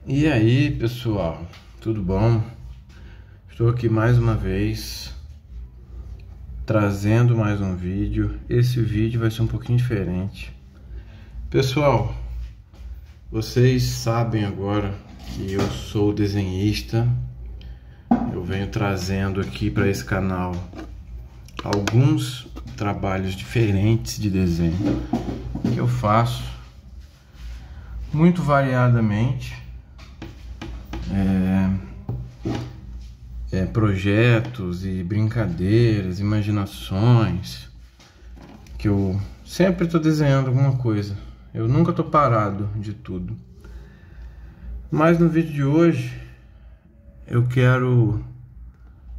E aí, pessoal, tudo bom? Estou aqui mais uma vez trazendo mais um vídeo. Esse vídeo vai ser um pouquinho diferente. Pessoal, vocês sabem agora que eu sou desenhista. Eu venho trazendo aqui para esse canal alguns trabalhos diferentes de desenho que eu faço muito variadamente. Projetos e brincadeiras, imaginações, que eu sempre estou desenhando alguma coisa. Eu nunca estou parado de tudo. Mas no vídeo de hoje eu quero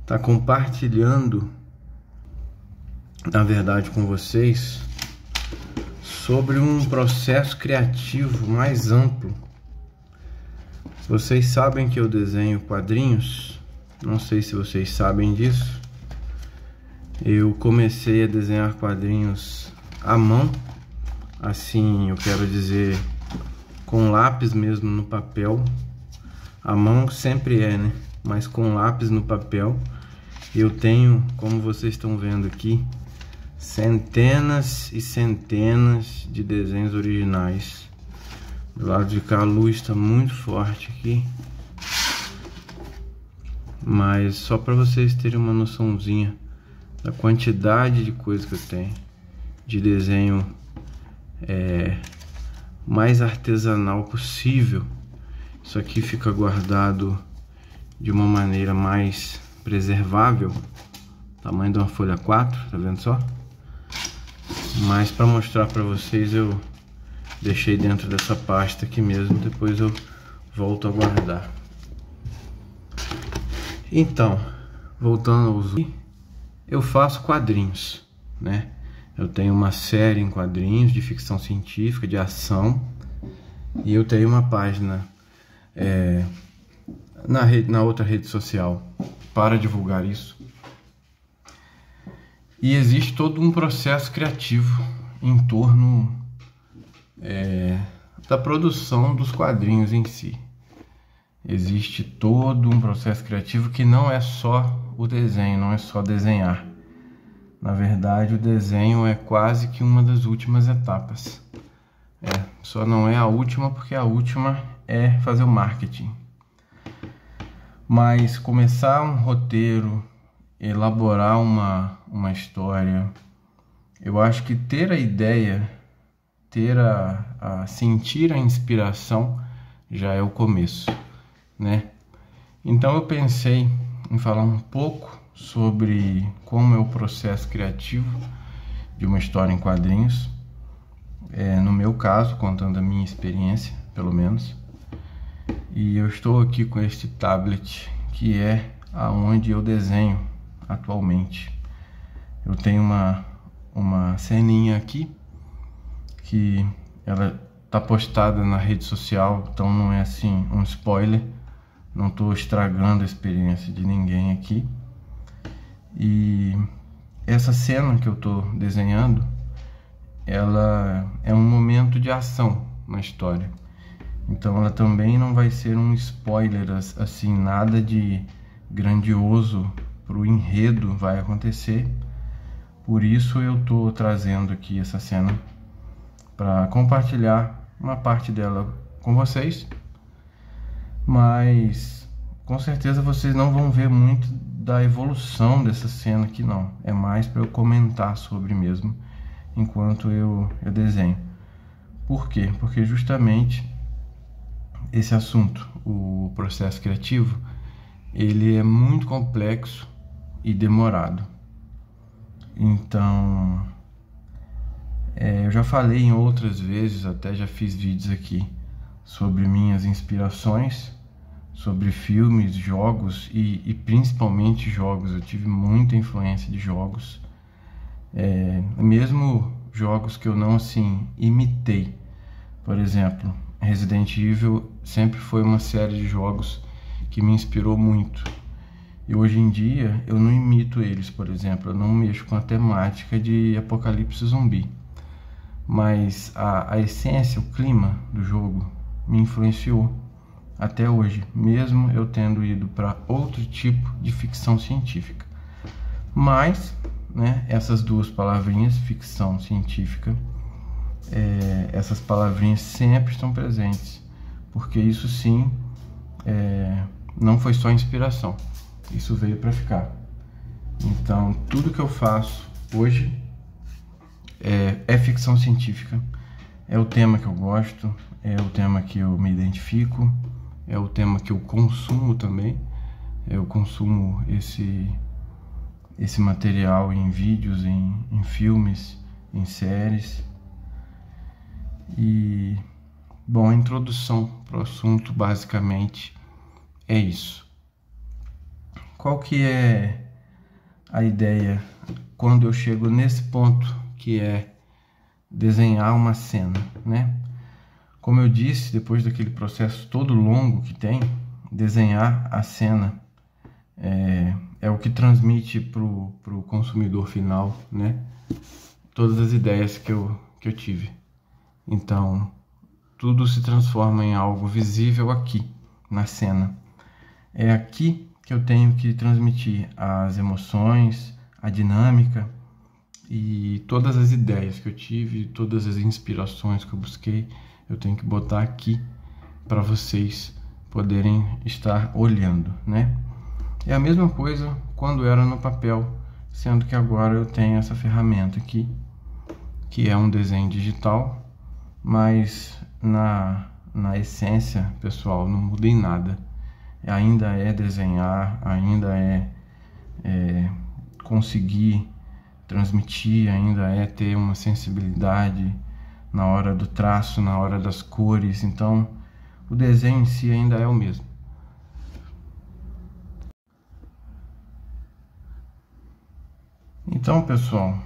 estar compartilhando, na verdade, com vocês sobre um processo criativo mais amplo. Vocês sabem que eu desenho quadrinhos. Não sei se vocês sabem disso. Eu comecei a desenhar quadrinhos à mão, assim, eu quero dizer, com lápis mesmo no papel. A mão sempre né? Mas com lápis no papel. Eu tenho, como vocês estão vendo aqui, centenas e centenas de desenhos originais. Do lado de cá a luz está muito forte aqui. Mas só para vocês terem uma noçãozinha da quantidade de coisa que eu tenho de desenho mais artesanal possível. Isso aqui fica guardado de uma maneira mais preservável, tamanho de uma folha 4, tá vendo só? Mas para mostrar para vocês eu deixei dentro dessa pasta aqui mesmo, depois eu volto a guardar. Então, voltando aos... eu faço quadrinhos, né? Eu tenho uma série em quadrinhos de ficção científica, de ação, e eu tenho uma página na outra rede social para divulgar isso. E existe todo um processo criativo em torno da produção dos quadrinhos em si. Existe todo um processo criativo que não é só o desenho, não é só desenhar. Na verdade, o desenho é quase que uma das últimas etapas. Só não é a última, porque a última é fazer o marketing. Mas começar um roteiro, elaborar uma história, eu acho que ter a ideia, sentir a inspiração já é o começo, né? Então eu pensei em falar um pouco sobre como é o processo criativo de uma história em quadrinhos, no meu caso, contando a minha experiência, pelo menos. E eu estou aqui com este tablet, que é aonde eu desenho atualmente. Eu tenho uma ceninha aqui, que ela está postada na rede social, então não é assim um spoiler. Não estou estragando a experiência de ninguém aqui. E essa cena que eu estou desenhando, ela é um momento de ação na história. Então ela também não vai ser um spoiler, assim, nada de grandioso para o enredo vai acontecer. Por isso eu estou trazendo aqui essa cena para compartilhar uma parte dela com vocês. Mas com certeza vocês não vão ver muito da evolução dessa cena aqui, não. É mais para eu comentar sobre mesmo enquanto eu desenho. Por quê? Porque justamente esse assunto, o processo criativo, ele é muito complexo e demorado. Então, eu já falei em outras vezes, até já fiz vídeos aqui sobre minhas inspirações, sobre filmes, jogos e principalmente jogos. Eu tive muita influência de jogos, mesmo jogos que eu não assim imitei. Por exemplo, Resident Evil sempre foi uma série de jogos que me inspirou muito. E hoje em dia eu não imito eles, por exemplo, eu não mexo com a temática de apocalipse zumbi. Mas a essência, o clima do jogo me influenciou até hoje, mesmo eu tendo ido para outro tipo de ficção científica. Mas, né, essas duas palavrinhas, ficção científica, essas palavrinhas sempre estão presentes, porque isso sim não foi só inspiração, isso veio para ficar. Então, tudo que eu faço hoje é ficção científica, é o tema que eu gosto, é o tema que eu me identifico, é o tema que eu consumo também. Eu consumo esse material em vídeos, em filmes, em séries. E, bom, a introdução para o assunto basicamente é isso. Qual que é a ideia quando eu chego nesse ponto que é desenhar uma cena, né? Como eu disse, depois daquele processo todo longo que tem, desenhar a cena é o que transmite para o consumidor final, né? Todas as ideias que eu tive. Então, tudo se transforma em algo visível aqui, na cena. É aqui que eu tenho que transmitir as emoções, a dinâmica e todas as ideias que eu tive, todas as inspirações que eu busquei, eu tenho que botar aqui para vocês poderem estar olhando, né? É a mesma coisa quando era no papel, sendo que agora eu tenho essa ferramenta aqui, que é um desenho digital, mas na essência, pessoal, não muda em nada. Ainda é desenhar, ainda é conseguir transmitir, ainda é ter uma sensibilidade na hora do traço, na hora das cores. Então, o desenho em si ainda é o mesmo. Então, pessoal,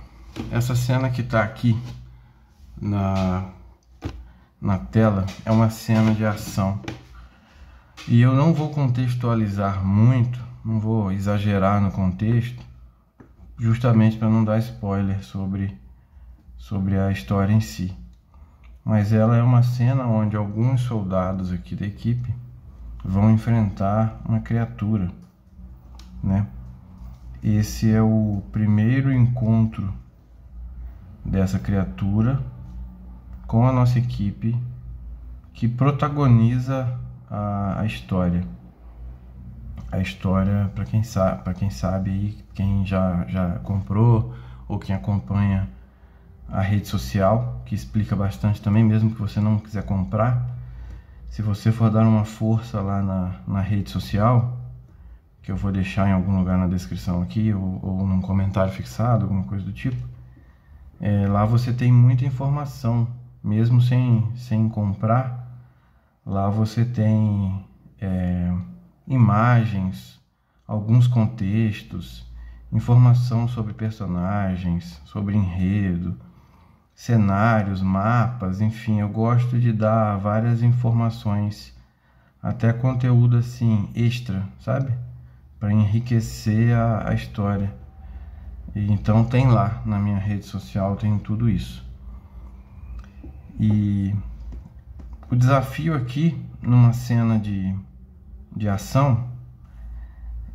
essa cena que está aqui na tela é uma cena de ação. E eu não vou contextualizar muito, não vou exagerar no contexto, justamente para não dar spoiler sobre a história em si. Mas ela é uma cena onde alguns soldados aqui da equipe vão enfrentar uma criatura, né? Esse é o primeiro encontro dessa criatura com a nossa equipe que protagoniza a história. A história, para quem sabe aí, quem já comprou ou quem acompanha a rede social, que explica bastante também, mesmo que você não quiser comprar. Se você for dar uma força lá na rede social, que eu vou deixar em algum lugar na descrição aqui, ou num comentário fixado, alguma coisa do tipo, lá você tem muita informação, mesmo sem comprar. Lá você tem imagens, alguns contextos, informação sobre personagens, sobre enredo, cenários, mapas, enfim, eu gosto de dar várias informações, até conteúdo assim extra, sabe? Para enriquecer a história. E então tem lá na minha rede social, tem tudo isso. E o desafio aqui numa cena de ação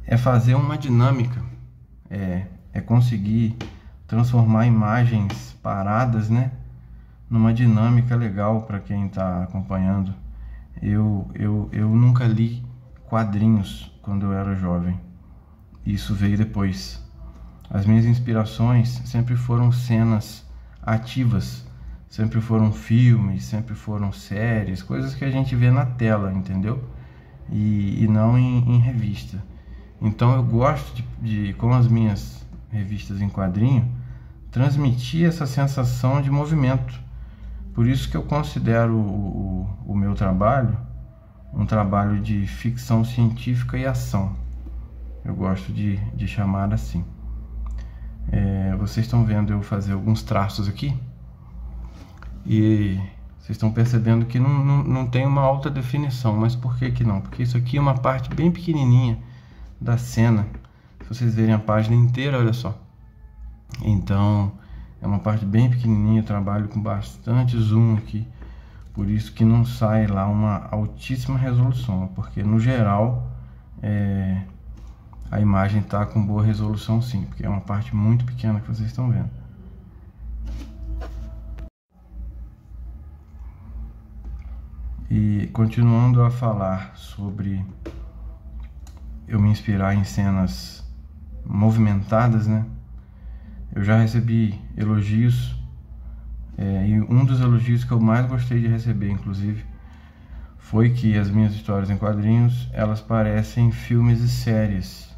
é fazer uma dinâmica, é conseguir transformar imagens paradas, né, numa dinâmica legal para quem está acompanhando. Eu nunca li quadrinhos quando eu era jovem, isso veio depois. As minhas inspirações sempre foram cenas ativas, sempre foram filmes, sempre foram séries, coisas que a gente vê na tela, entendeu? E não em revista. Então eu gosto de com as minhas revistas em quadrinho, transmitir essa sensação de movimento. Por isso que eu considero o meu trabalho um trabalho de ficção científica e ação. Eu gosto de chamar assim. Vocês estão vendo eu fazer alguns traços aqui, e vocês estão percebendo que não tem uma alta definição. Mas por que não? Porque isso aqui é uma parte bem pequenininha da cena. Se vocês verem a página inteira, olha só. Então é uma parte bem pequenininha, eu trabalho com bastante zoom aqui, Por isso que não sai lá uma altíssima resolução, porque no geral a imagem está com boa resolução sim, porque é uma parte muito pequena que vocês estão vendo. E continuando a falar sobre eu me inspirar em cenas movimentadas, né? Eu já recebi elogios, e um dos elogios que eu mais gostei de receber, inclusive, foi que as minhas histórias em quadrinhos, elas parecem filmes e séries.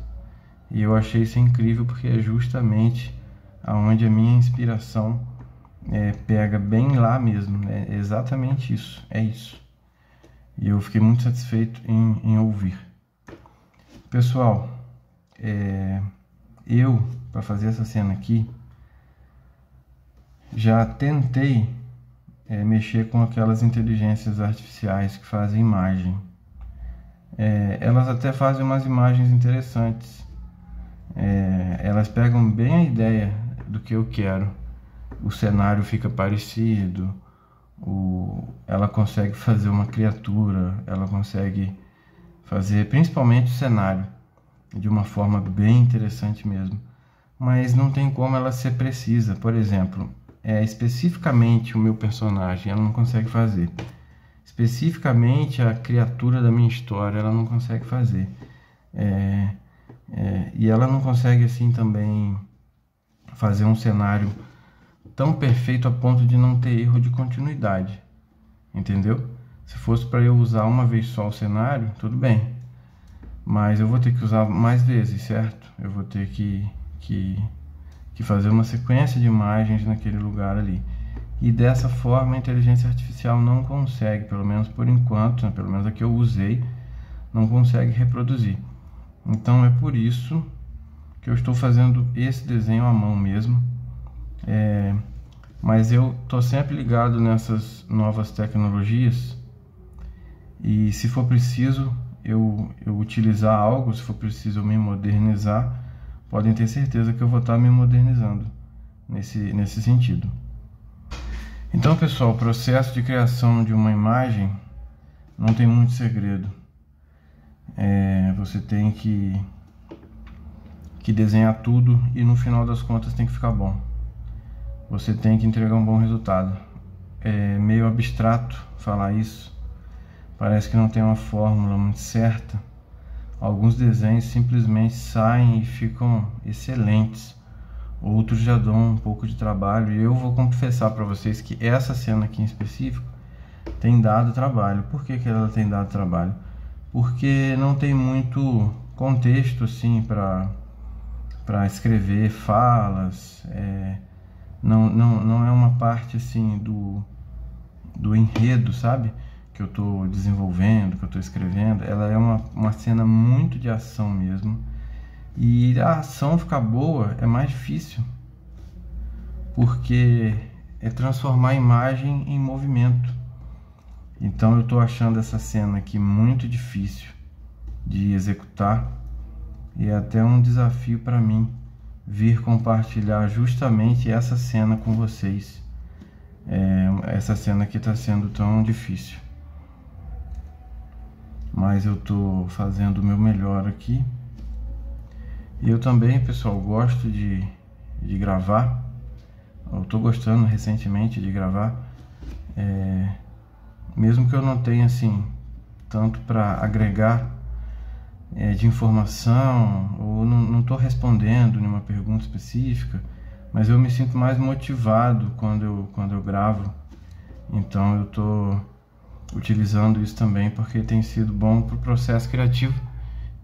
E eu achei isso incrível porque é justamente aonde a minha inspiração pega bem lá mesmo, é exatamente isso, é isso. E eu fiquei muito satisfeito em ouvir. Pessoal, para fazer essa cena aqui, já tentei mexer com aquelas inteligências artificiais que fazem imagem. Elas até fazem umas imagens interessantes. Elas pegam bem a ideia do que eu quero. O cenário fica parecido, ela consegue fazer uma criatura, ela consegue fazer principalmente o cenário de uma forma bem interessante mesmo. Mas não tem como ela ser precisa. Por exemplo, especificamente o meu personagem ela não consegue fazer. Especificamente a criatura da minha história ela não consegue fazer. E ela não consegue assim também fazer um cenário tão perfeito a ponto de não ter erro de continuidade, entendeu? Se fosse para eu usar uma vez só o cenário, tudo bem, mas eu vou ter que usar mais vezes, certo? Eu vou ter que fazer uma sequência de imagens naquele lugar ali, e dessa forma a inteligência artificial não consegue, pelo menos por enquanto, né, pelo menos a que eu usei, não consegue reproduzir. Então é por isso que eu estou fazendo esse desenho à mão mesmo. Mas eu estou sempre ligado nessas novas tecnologias, e se for preciso eu utilizar algo, se for preciso eu me modernizar, podem ter certeza que eu vou estar me modernizando nesse sentido. Então, pessoal, o processo de criação de uma imagem não tem muito segredo. Você tem que desenhar tudo e no final das contas tem que ficar bom. Você tem que entregar um bom resultado. É meio abstrato falar isso. Parece que não tem uma fórmula muito certa. Alguns desenhos simplesmente saem e ficam excelentes. Outros já dão um pouco de trabalho. E eu vou confessar para vocês que essa cena aqui em específico tem dado trabalho. Por que ela tem dado trabalho? Porque não tem muito contexto assim para escrever falas. Não é uma parte assim do enredo, sabe? Que eu estou desenvolvendo, que eu estou escrevendo. Ela é uma cena muito de ação mesmo. E a ação ficar boa é mais difícil, porque é transformar a imagem em movimento. Então eu estou achando essa cena aqui muito difícil de executar, e é até um desafio para mim vir compartilhar justamente essa cena com vocês. Essa cena aqui está sendo tão difícil, mas eu estou fazendo o meu melhor aqui. E eu também, pessoal, gosto de gravar. Eu estou gostando recentemente de gravar, mesmo que eu não tenha assim tanto para agregar de informação, ou não estou respondendo nenhuma pergunta específica, mas eu me sinto mais motivado quando eu gravo. Então eu estou utilizando isso também porque tem sido bom para o processo criativo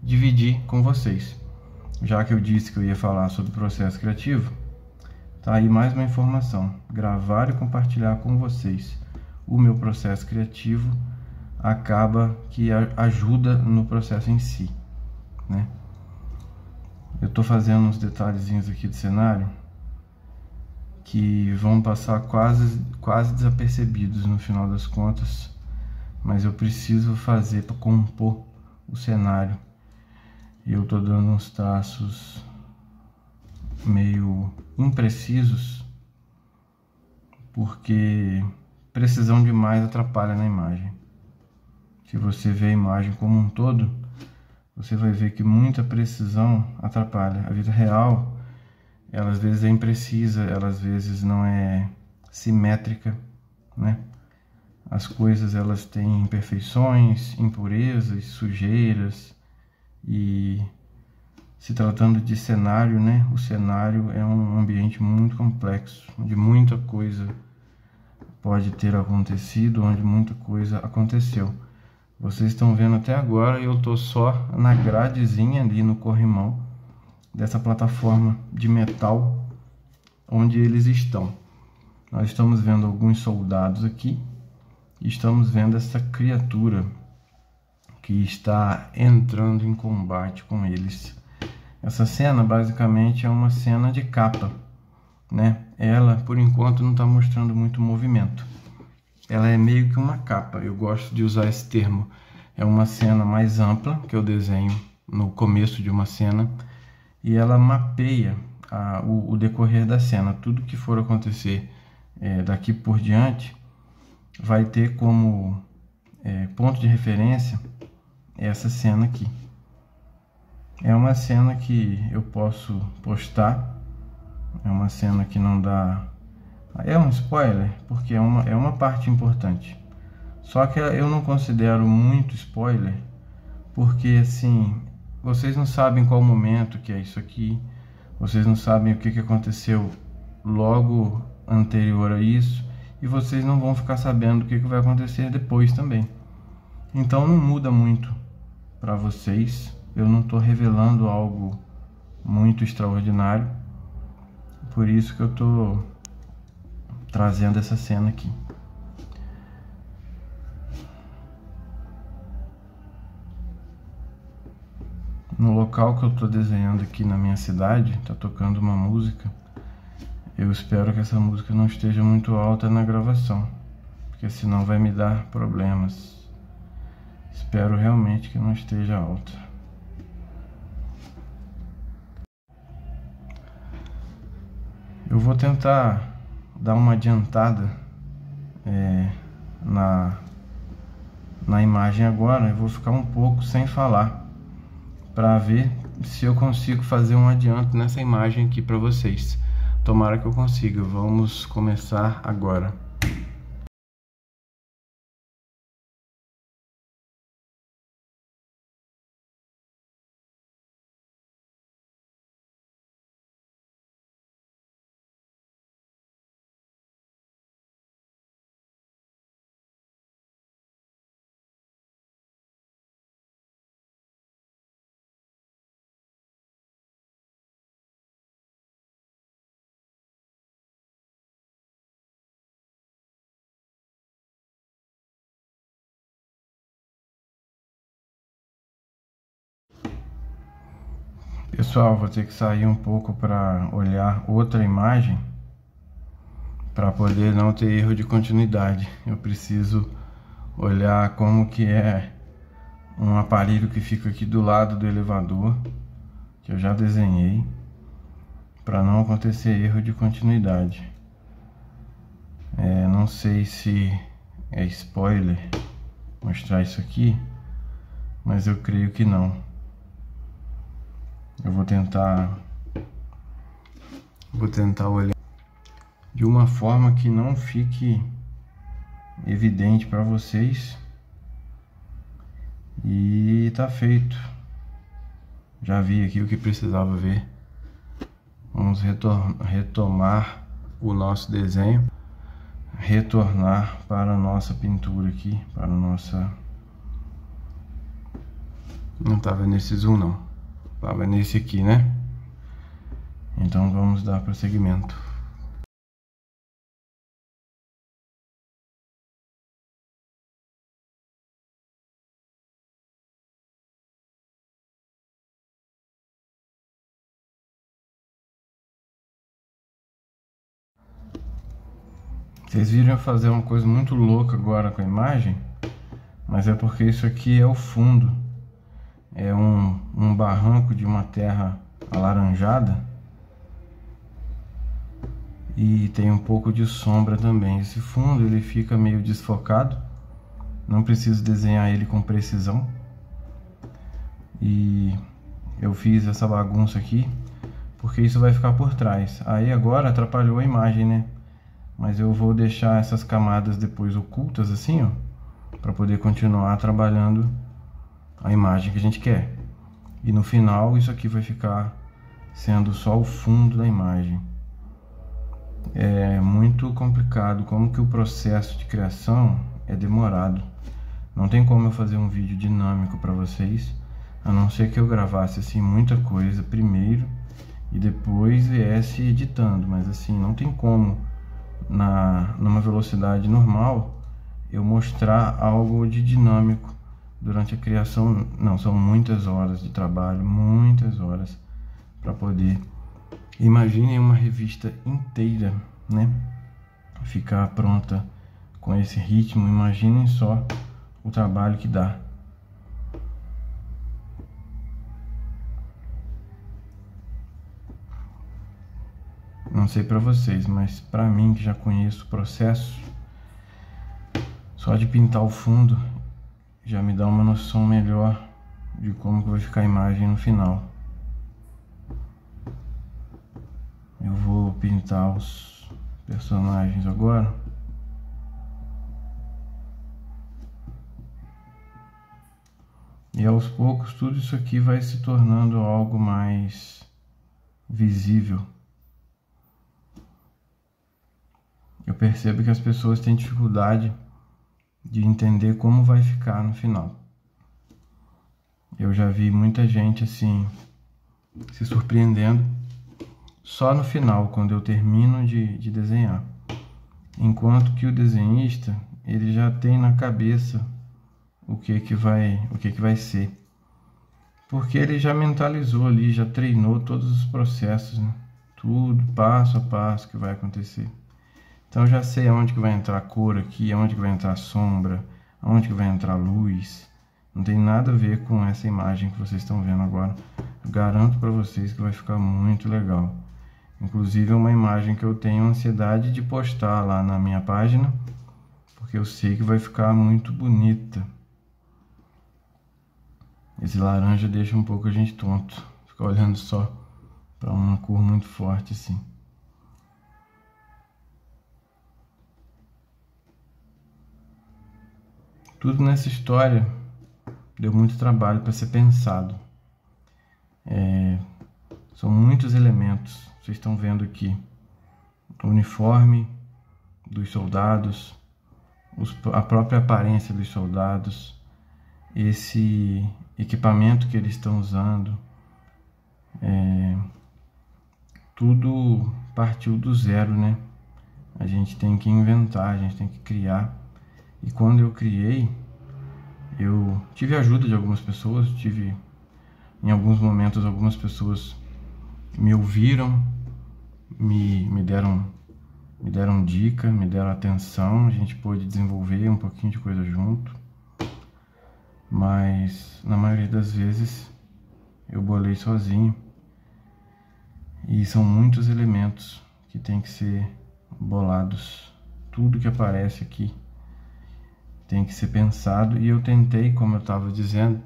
dividir com vocês. Já que eu disse que eu ia falar sobre o processo criativo, tá aí mais uma informação: gravar e compartilhar com vocês o meu processo criativo acaba que ajuda no processo em si, né? Eu estou fazendo uns detalhezinhos aqui do cenário que vão passar quase desapercebidos no final das contas, mas eu preciso fazer para compor o cenário. E eu estou dando uns traços meio imprecisos, porque precisão demais atrapalha na imagem. Se você vê a imagem como um todo, você vai ver que muita precisão atrapalha. A vida real, ela às vezes é imprecisa, ela às vezes não é simétrica, né? As coisas, elas têm imperfeições, impurezas, sujeiras, e se tratando de cenário, né? O cenário é um ambiente muito complexo, onde muita coisa pode ter acontecido, onde muita coisa aconteceu. Vocês estão vendo até agora, eu estou só na gradezinha ali no corrimão dessa plataforma de metal onde eles estão. Nós estamos vendo alguns soldados aqui e estamos vendo essa criatura que está entrando em combate com eles. Essa cena basicamente é uma cena de capa, né? Ela, por enquanto, não está mostrando muito movimento. Ela é meio que uma capa, eu gosto de usar esse termo. É uma cena mais ampla, que eu desenho no começo de uma cena, e ela mapeia o decorrer da cena. Tudo que for acontecer daqui por diante vai ter como ponto de referência essa cena aqui. É uma cena que eu posso postar, é uma cena que não dá... É um spoiler, porque é uma parte importante. Só que eu não considero muito spoiler, porque assim, vocês não sabem qual momento que é isso aqui, vocês não sabem o que aconteceu logo anterior a isso, e vocês não vão ficar sabendo o que vai acontecer depois também. Então não muda muito para vocês, eu não estou revelando algo muito extraordinário, por isso que eu estou trazendo essa cena aqui. No local que eu estou desenhando aqui na minha cidade, está tocando uma música. Eu espero que essa música não esteja muito alta na gravação, porque senão vai me dar problemas. Espero realmente que não esteja alta. Eu vou tentar dar uma adiantada na imagem agora. Eu vou ficar um pouco sem falar, para ver se eu consigo fazer um adianto nessa imagem aqui para vocês. Tomara que eu consiga. Vamos começar agora. Pessoal, vou ter que sair um pouco para olhar outra imagem para poder não ter erro de continuidade. Eu preciso olhar como que é um aparelho que fica aqui do lado do elevador, que eu já desenhei, para não acontecer erro de continuidade. Não sei se é spoiler mostrar isso aqui, mas eu creio que não. Eu vou tentar olhar de uma forma que não fique evidente para vocês. E tá feito. Já vi aqui o que precisava ver. Vamos retomar o nosso desenho, retornar para a nossa pintura aqui, para a nossa... Não estava nesse zoom não. Estava nesse aqui, né? Então vamos dar prosseguimento. Vocês viram eu fazer uma coisa muito louca agora com a imagem, mas é porque isso aqui é o fundo. É um barranco de uma terra alaranjada. e tem um pouco de sombra também. Esse fundo ele fica meio desfocado, não preciso desenhar ele com precisão. E eu fiz essa bagunça aqui porque isso vai ficar por trás. Aí agora atrapalhou a imagem, né? Mas eu vou deixar essas camadas depois ocultas assim, ó, para poder continuar trabalhando a imagem que a gente quer. E no final isso aqui vai ficar sendo só o fundo da imagem. É muito complicado como que o processo de criação é demorado. Não tem como eu fazer um vídeo dinâmico para vocês, a não ser que eu gravasse assim muita coisa primeiro e depois viesse editando, mas assim não tem como numa velocidade normal eu mostrar algo de dinâmico durante a criação. Não, são muitas horas de trabalho, muitas horas para poder. Imaginem uma revista inteira, né, ficar pronta com esse ritmo. Imaginem só o trabalho que dá. Não sei para vocês, mas para mim que já conheço o processo, só de pintar o fundo já me dá uma noção melhor de como que vai ficar a imagem no final. Eu vou pintar os personagens agora. E aos poucos tudo isso aqui vai se tornando algo mais visível. Eu percebo que as pessoas têm dificuldade de entender como vai ficar no final. Eu já vi muita gente assim se surpreendendo só no final, quando eu termino de desenhar. Enquanto que o desenhista, ele já tem na cabeça o que vai ser. Porque ele já mentalizou ali, já treinou todos os processos, né? Tudo passo a passo que vai acontecer. Então eu já sei aonde que vai entrar a cor aqui, aonde que vai entrar a sombra, aonde que vai entrar a luz. Não tem nada a ver com essa imagem que vocês estão vendo agora. Eu garanto para vocês que vai ficar muito legal. Inclusive é uma imagem que eu tenho ansiedade de postar lá na minha página, porque eu sei que vai ficar muito bonita. Esse laranja deixa um pouco a gente tonto, ficar olhando só para uma cor muito forte assim. Tudo nessa história deu muito trabalho para ser pensado. São muitos elementos. Vocês estão vendo aqui o uniforme dos soldados, a própria aparência dos soldados, esse equipamento que eles estão usando. Tudo partiu do zero, né? A gente tem que inventar, a gente tem que criar. E quando eu criei, eu tive a ajuda de algumas pessoas, em alguns momentos algumas pessoas me ouviram, me deram dica, me deram atenção, a gente pôde desenvolver um pouquinho de coisa junto, mas na maioria das vezes eu bolei sozinho. E são muitos elementos que tem que ser bolados. Tudo que aparece aqui tem que ser pensado, e eu tentei, como eu estava dizendo,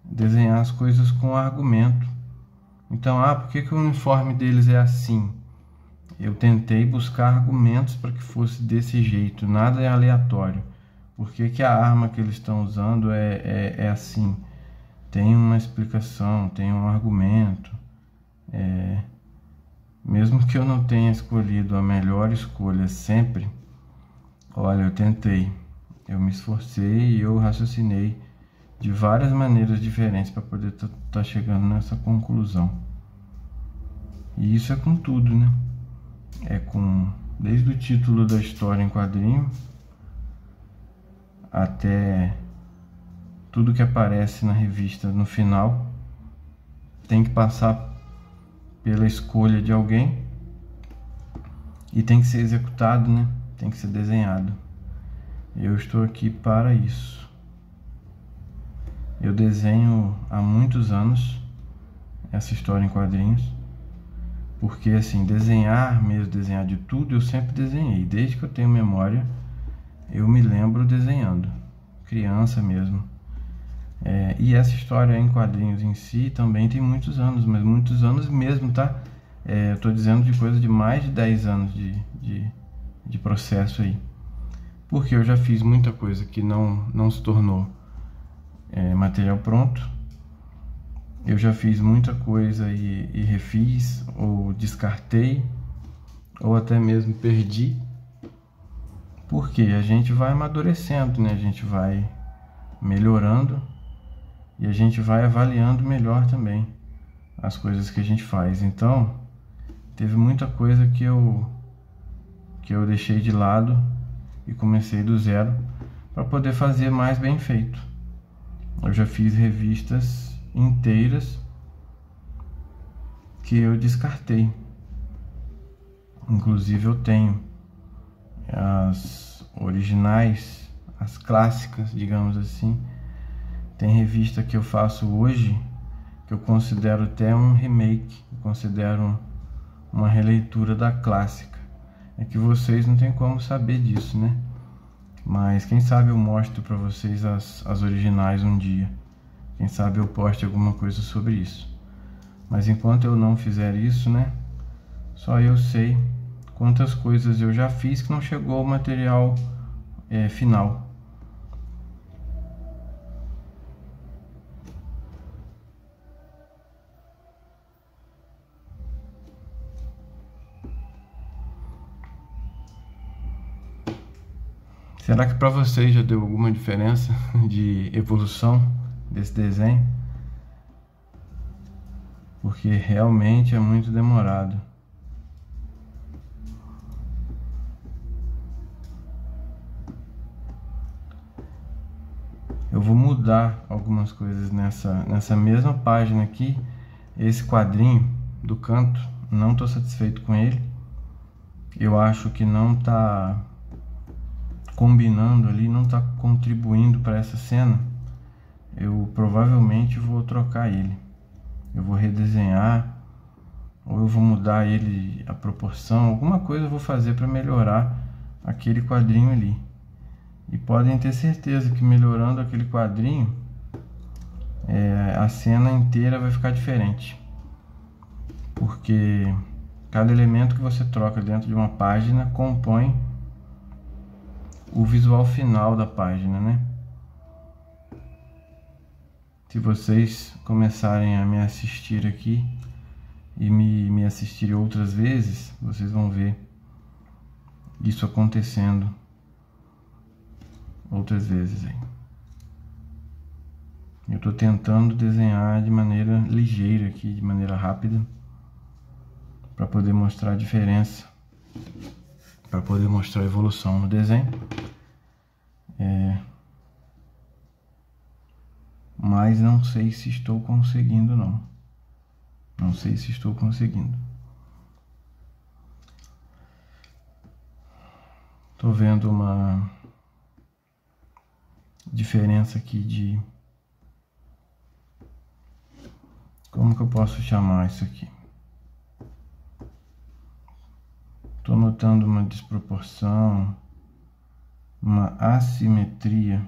desenhar as coisas com argumento. Então, por que o uniforme deles é assim? Eu tentei buscar argumentos para que fosse desse jeito, nada é aleatório. Por que a arma que eles estão usando é assim? Tem uma explicação, tem um argumento. Mesmo que eu não tenha escolhido a melhor escolha sempre, olha, eu tentei, eu me esforcei e eu raciocinei de várias maneiras diferentes para poder estar chegando nessa conclusão. E isso é com tudo, né? Desde o título da história em quadrinho até tudo que aparece na revista no final tem que passar pela escolha de alguém e tem que ser executado, né? Tem que ser desenhado. Eu estou aqui para isso. Eu desenho há muitos anos essa história em quadrinhos, Porque assim, desenhar mesmo, desenhar de tudo, eu sempre desenhei. Desde que eu tenho memória, eu me lembro desenhando. Criança mesmo. E essa história em quadrinhos em si também tem muitos anos, mas muitos anos mesmo, tá? Eu tô dizendo de coisa de mais de 10 anos de processo aí. Porque eu já fiz muita coisa que não se tornou material pronto. Eu já fiz muita coisa e refiz, ou descartei, ou até mesmo perdi. Porque a gente vai amadurecendo, né? A gente vai melhorando e a gente vai avaliando melhor também as coisas que a gente faz. Então, teve muita coisa que eu deixei de lado e comecei do zero para poder fazer mais bem feito. Eu já fiz revistas inteiras que eu descartei. Inclusive eu tenho as originais, as clássicas, digamos assim. Tem revista que eu faço hoje que eu considero até um remake, eu considero uma releitura da clássica. É que vocês não tem como saber disso, né? Mas quem sabe eu mostro para vocês as originais um dia. Quem sabe eu poste alguma coisa sobre isso. Mas enquanto eu não fizer isso, né? Só eu sei quantas coisas eu já fiz que não chegou ao material final. Será que para vocês já deu alguma diferença de evolução desse desenho? Porque realmente é muito demorado. Eu vou mudar algumas coisas nessa mesma página aqui. Esse quadrinho do canto, não estou satisfeito com ele. Eu acho que não está combinando ali, não está contribuindo para essa cena. Eu provavelmente vou trocar ele. Eu vou redesenhar, ou eu vou mudar ele, a proporção, alguma coisa eu vou fazer para melhorar aquele quadrinho ali. E podem ter certeza que melhorando aquele quadrinho, a cena inteira vai ficar diferente. Porque cada elemento que você troca dentro de uma página compõe o visual final da página, né? Se vocês começarem a me assistir aqui e me assistirem outras vezes, vocês vão ver isso acontecendo outras vezes aí. Eu estou tentando desenhar de maneira ligeira aqui, de maneira rápida, para poder mostrar a diferença, para poder mostrar a evolução no desenho. Mas não sei se estou conseguindo, não. Não sei se estou conseguindo. Estou vendo uma diferença aqui de... Como que eu posso chamar isso aqui? Estou notando uma desproporção, uma assimetria,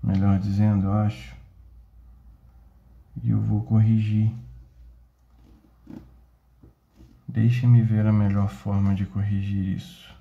melhor dizendo, eu acho. E eu vou corrigir. Deixe-me ver a melhor forma de corrigir isso.